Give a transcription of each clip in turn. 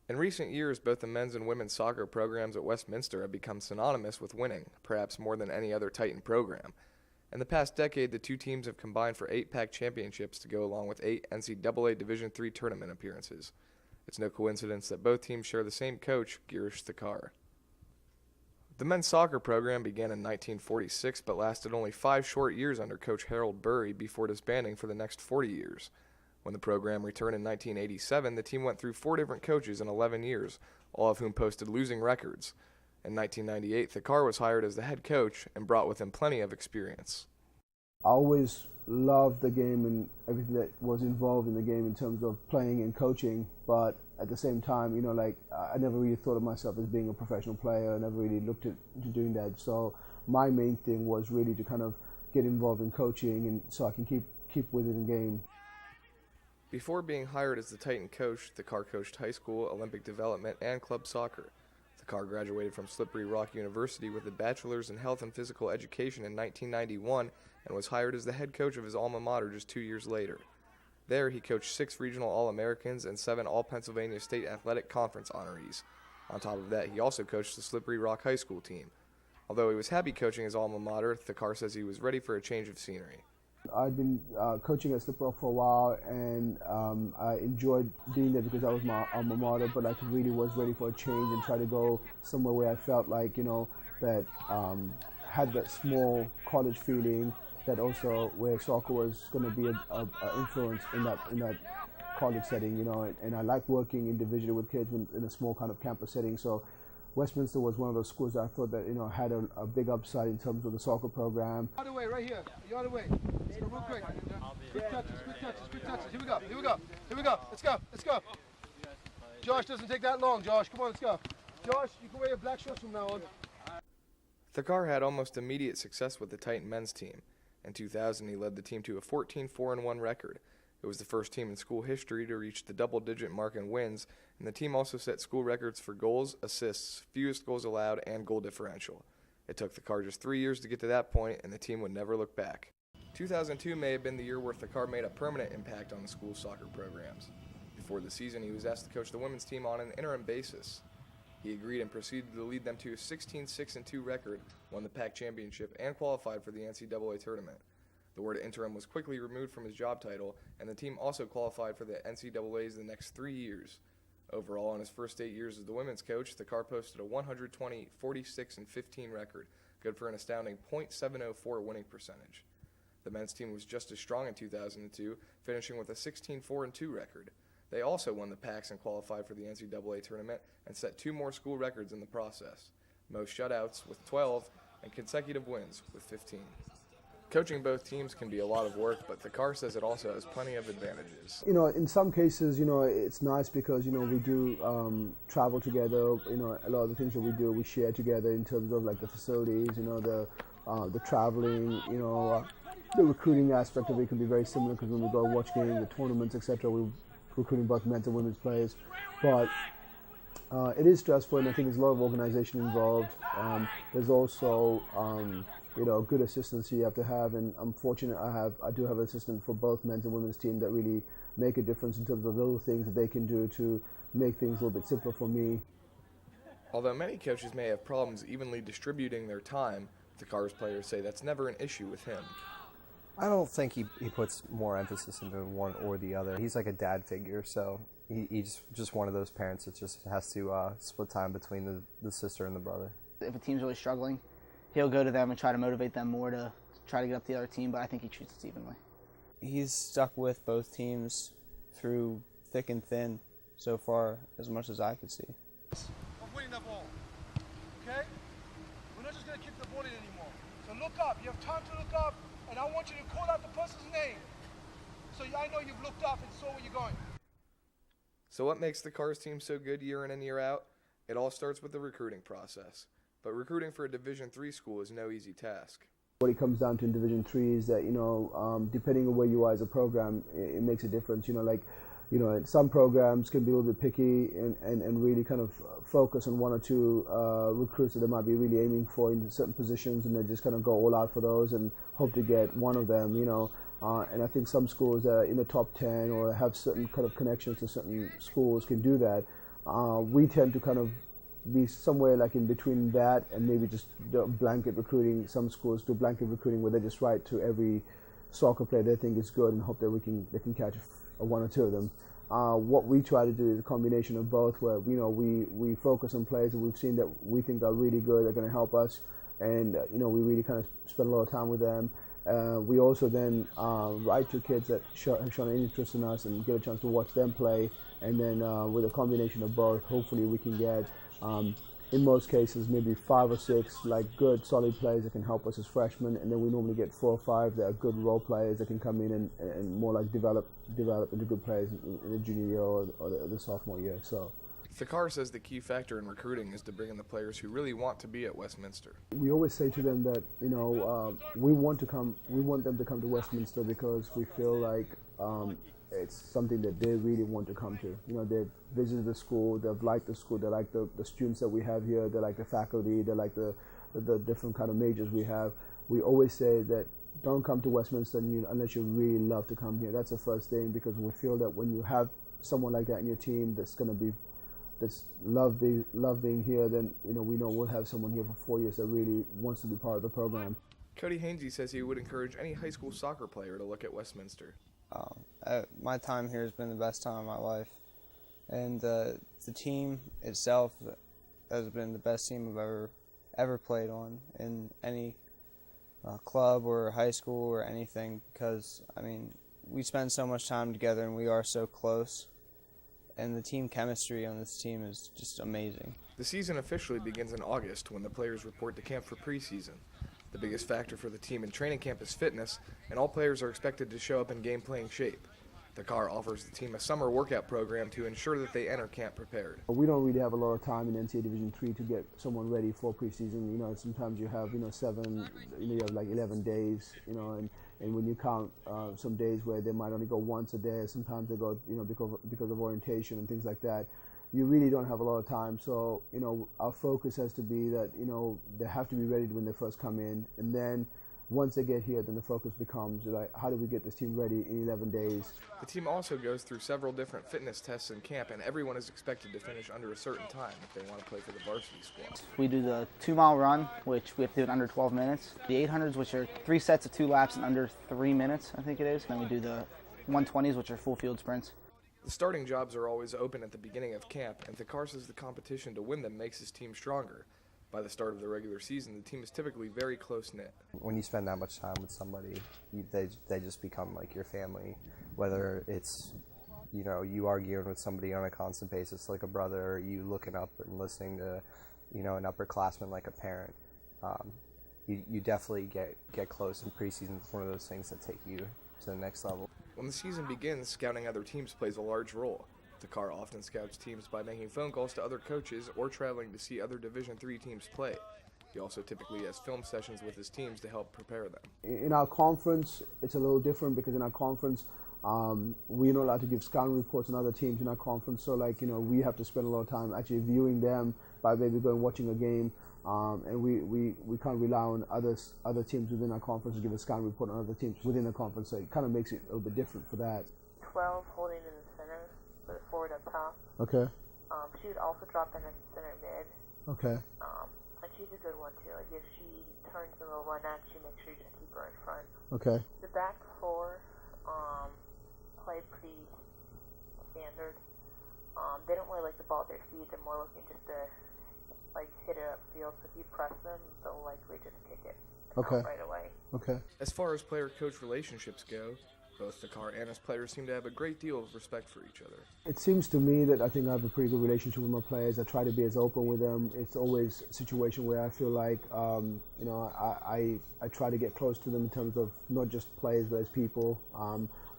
In recent years, both the men's and women's soccer programs at Westminster have become synonymous with winning, perhaps more than any other Titan program. In the past decade, the two teams have combined for 8 PAC championships to go along with 8 NCAA Division III tournament appearances. It's no coincidence that both teams share the same coach, Girish Thakar. The men's soccer program began in 1946 but lasted only 5 short years under Coach Harold Burry before disbanding for the next 40 years. When the program returned in 1987, the team went through 4 different coaches in 11 years, all of whom posted losing records. In 1998, Thakar was hired as the head coach and brought with him plenty of experience. I always loved the game and everything that was involved in the game in terms of playing and coaching, but at the same time, I never really thought of myself as being a professional player. I never really looked into doing that. So my main thing was really to kind of get involved in coaching and so I can keep within the game. Before being hired as the Titan coach, Thakar coached high school, Olympic development, and club soccer. Thakar graduated from Slippery Rock University with a bachelor's in health and physical education in 1991 and was hired as the head coach of his alma mater just 2 years later. There, he coached 6 regional All-Americans and 7 All-Pennsylvania State Athletic Conference honorees. On top of that, he also coached the Slippery Rock High School team. Although he was happy coaching his alma mater, Thakar says he was ready for a change of scenery. I'd been coaching at Slippery Rock for a while, and I enjoyed being there because that was my alma mater, but I really was ready for a change and try to go somewhere where I felt like, that had that small college feeling, that also where soccer was going to be an influence in that college setting, and I like working individually with kids in a small kind of campus setting. So Westminster was one of those schools that I thought that had a big upside in terms of the soccer program. Out of the way, right here. You're out of the way. Let's go real quick. Quick touches, quick touches, quick touches. Here we go, here we go, here we go. Let's go, let's go. Josh, doesn't take that long, Josh. Come on, let's go. Josh, you can wear your black shorts from now on. Thakar had almost immediate success with the Titan men's team. In 2000, he led the team to a 14-4-1 record. It was the first team in school history to reach the double-digit mark in wins, and the team also set school records for goals, assists, fewest goals allowed, and goal differential. It took Thakar just 3 years to get to that point, and the team would never look back. 2002 may have been the year where Thakar made a permanent impact on the school's soccer programs. Before the season, he was asked to coach the women's team on an interim basis. He agreed and proceeded to lead them to a 16-6-2 record, won the PAC championship, and qualified for the NCAA tournament. The word interim was quickly removed from his job title, and the team also qualified for the NCAAs the next 3 years. Overall, in his first 8 years as the women's coach, Thakar posted a 120, 46, and 15 record, good for an astounding .704 winning percentage. The men's team was just as strong in 2002, finishing with a 16-4-2 record. They also won the PACs and qualified for the NCAA tournament and set 2 more school records in the process: most shutouts with 12 and consecutive wins with 15. Coaching both teams can be a lot of work, but Thakar says it also has plenty of advantages. In some cases, it's nice because, we do travel together. A lot of the things that we do, we share together in terms of like the facilities, the traveling, the recruiting aspect of it can be very similar because when we go watch games, the tournaments, etc., we're recruiting both men's and women's players. But it is stressful, and I think there's a lot of organization involved. There's also good assistants you have to have, and I'm fortunate I do have an assistant for both men's and women's team that really make a difference in terms of little things that they can do to make things a little bit simpler for me. Although many coaches may have problems evenly distributing their time, Thakar's players say that's never an issue with him. I don't think he puts more emphasis into one or the other. He's like a dad figure, so he's just one of those parents that just has to split time between the sister and the brother. If a team's really struggling, he'll go to them and try to motivate them more to try to get up the other team, but I think he treats it evenly. He's stuck with both teams through thick and thin so far, as much as I could see. Of winning the ball, okay? We're not just going to kick the ball in anymore. So look up. You have time to look up, and I want you to call out the person's name. So I know you've looked up and saw where you're going. So what makes Thakar's team so good year in and year out? It all starts with the recruiting process. But recruiting for a Division III school is no easy task. What it comes down to in Division III is that, depending on where you are as a program, it makes a difference. Some programs can be a little bit picky and really kind of focus on 1 or 2 recruits that they might be really aiming for in certain positions, and they just kind of go all out for those and hope to get one of them, and I think some schools that are in the top 10 or have certain kind of connections to certain schools can do that. We tend to kind of be somewhere like in between that and maybe just the blanket recruiting. Some schools do blanket recruiting where they just write to every soccer player they think is good and hope that they can catch one or two of them. What we try to do is a combination of both, where we focus on players that we've seen that we think are really good, they're going to help us, and we really kind of spend a lot of time with them. We also then write to kids that have shown an interest in us and get a chance to watch them play, and then with a combination of both, hopefully we can get, in most cases, maybe 5 or 6 like good, solid players that can help us as freshmen, and then we normally get 4 or 5 that are good role players that can come in and more like develop into good players in the junior year or the sophomore year. So. Thakar says the key factor in recruiting is to bring in the players who really want to be at Westminster. We always say to them that we want them to come to Westminster because we feel like it's something that they really want to come to. They've visited the school, they've liked the school, they like the students that we have here, they like the faculty, they like the different kind of majors we have. We always say that don't come to Westminster unless you really love to come here. That's the first thing, because we feel that when you have someone like that in your team that's love being here, then we know we'll have someone here for 4 years that really wants to be part of the program. Cody Hainsey says he would encourage any high school soccer player to look at Westminster. My time here has been the best time of my life, and the team itself has been the best team I've ever played on in any club or high school or anything, because we spend so much time together and we are so close, and the team chemistry on this team is just amazing. The season officially begins in August when the players report to camp for preseason. The biggest factor for the team in training camp is fitness, and all players are expected to show up in game-playing shape. Thakar offers the team a summer workout program to ensure that they enter camp prepared. We don't really have a lot of time in NCAA Division III to get someone ready for preseason. Sometimes you have 7, you have like 11 days, and when you count some days where they might only go once a day, sometimes they go, because of orientation and things like that, you really don't have a lot of time. So, our focus has to be that, they have to be ready when they first come in, and then once they get here, then the focus becomes like, how do we get this team ready in 11 days? The team also goes through several different fitness tests in camp, and everyone is expected to finish under a certain time if they want to play for the varsity squad. We do the 2-mile run, which we have to do in under 12 minutes. The 800s, which are 3 sets of 2 laps in under 3 minutes, I think it is. And then we do the 120s, which are full field sprints. The starting jobs are always open at the beginning of camp, and Thakar says the competition to win them makes his team stronger. By the start of the regular season, the team is typically very close-knit. When you spend that much time with somebody, they just become like your family. Whether it's, you arguing with somebody on a constant basis like a brother, or you looking up and listening to, an upperclassman like a parent. You definitely get close, and preseason is one of those things that take you to the next level. When the season begins, scouting other teams plays a large role. Thakar often scouts teams by making phone calls to other coaches or traveling to see other Division III teams play. He also typically has film sessions with his teams to help prepare them. In our conference, it's a little different because in our conference, we're not allowed to give scouting reports on other teams in our conference. So, we have to spend a lot of time actually viewing them by maybe going watching a game. And we can't rely on other teams within our conference to give a scouting report on other teams within the conference. So it kind of makes it a little bit different for that. 12 holding in the center, put it forward up top. Okay. She would also drop in at center mid. Okay. And she's a good one too. Like if she turns and will run at you, make sure you just keep her in front. Okay. The back four play pretty standard. They don't really like the ball at their feet. They're more looking just to hit it upfield. So if you press them, they'll likely just kick it out right away. Okay. As far as player-coach relationships go, both Thakar and his players seem to have a great deal of respect for each other. It seems to me that I think I have a pretty good relationship with my players. I try to be as open with them. It's always a situation where I feel like, I try to get close to them in terms of not just players, but as people.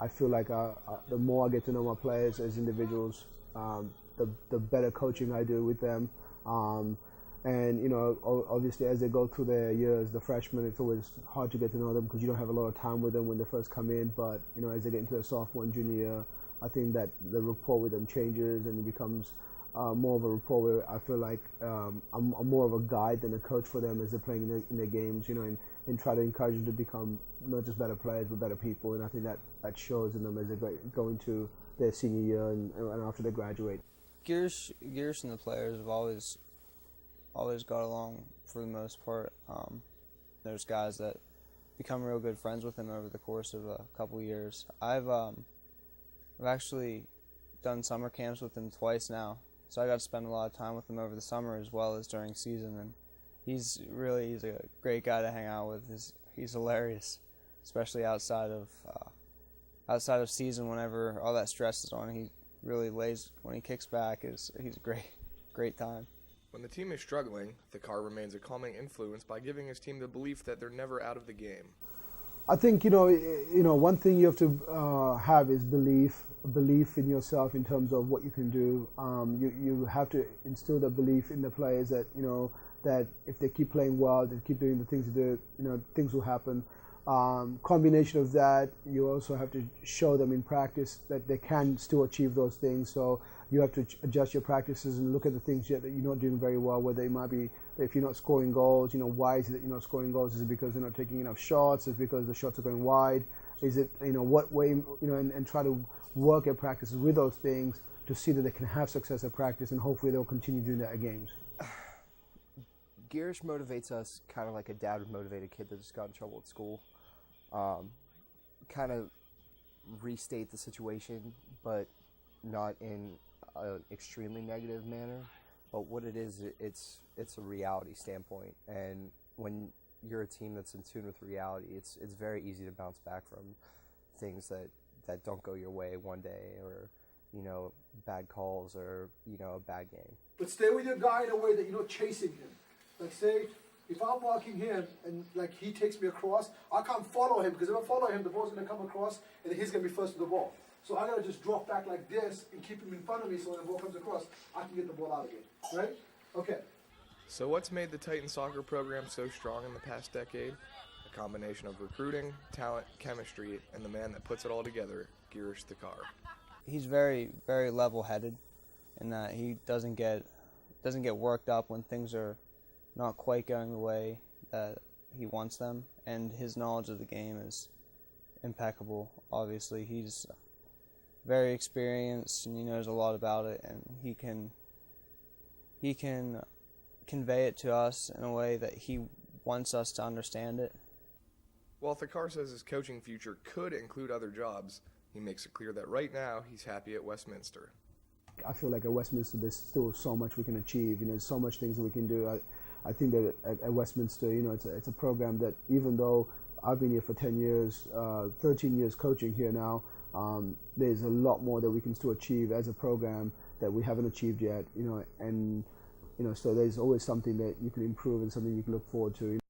I feel like the more I get to know my players as individuals, the better coaching I do with them. And obviously as they go through their years, the freshmen, it's always hard to get to know them because you don't have a lot of time with them when they first come in. But as they get into their sophomore and junior year, I think that the rapport with them changes and it becomes more of a rapport where I feel like I'm more of a guide than a coach for them as they're playing in their games, and try to encourage them to become not just better players but better people. And I think that shows in them as they go into their senior year and after they graduate. Girish and the players have always got along for the most part. There's guys that become real good friends with him over the course of a couple years. I've actually done summer camps with him twice now, so I got to spend a lot of time with him over the summer as well as during season, and he's a great guy to hang out with. He's hilarious, especially outside of season. Whenever all that stress is on, he really lays when he kicks back. He's a great time. When the team is struggling, Thakar remains a calming influence by giving his team the belief that they're never out of the game. I think one thing you have to have is belief in yourself in terms of what you can do. You have to instill the belief in the players that that if they keep playing well, they keep doing the things they do, things will happen. Combination of that, you also have to show them in practice that they can still achieve those things. So you have to adjust your practices and look at the things that you're not doing very well, whether it might be if you're not scoring goals, why is it that you're not scoring goals? Is it because they're not taking enough shots? Is it because the shots are going wide? Is it, what way, and try to work at practices with those things to see that they can have success at practice, and hopefully they'll continue doing that at games. Girish motivates us kind of like a dad would motivate a kid that just got in trouble at school. Kind of restate the situation, but not in an extremely negative manner. But what it is, it's a reality standpoint, and when you're a team that's in tune with reality, it's very easy to bounce back from things that don't go your way one day, or bad calls, or a bad game. But stay with your guy in a way that you're not chasing him. Like say, if I'm walking him and like he takes me across, I can't follow him, because if I follow him, the ball's gonna come across and he's gonna be first to the ball. So I gotta just drop back like this and keep him in front of me, so when the ball comes across, I can get the ball out again. Right? Okay. So what's made the Titan soccer program so strong in the past decade? A combination of recruiting, talent, chemistry, and the man that puts it all together, Girish Thakar. He's very, very level-headed in that he doesn't get worked up when things are not quite going the way that he wants them, and his knowledge of the game is impeccable. Obviously, he's very experienced and he knows a lot about it, and he can convey it to us in a way that he wants us to understand it. While Thakar says his coaching future could include other jobs, he makes it clear that right now he's happy at Westminster. I feel like at Westminster there's still so much we can achieve. So much things that we can do. I think that at Westminster, it's a program that, even though I've been here for 10 years, 13 years coaching here now, there's a lot more that we can still achieve as a program that we haven't achieved yet. And so there's always something that you can improve and something you can look forward to.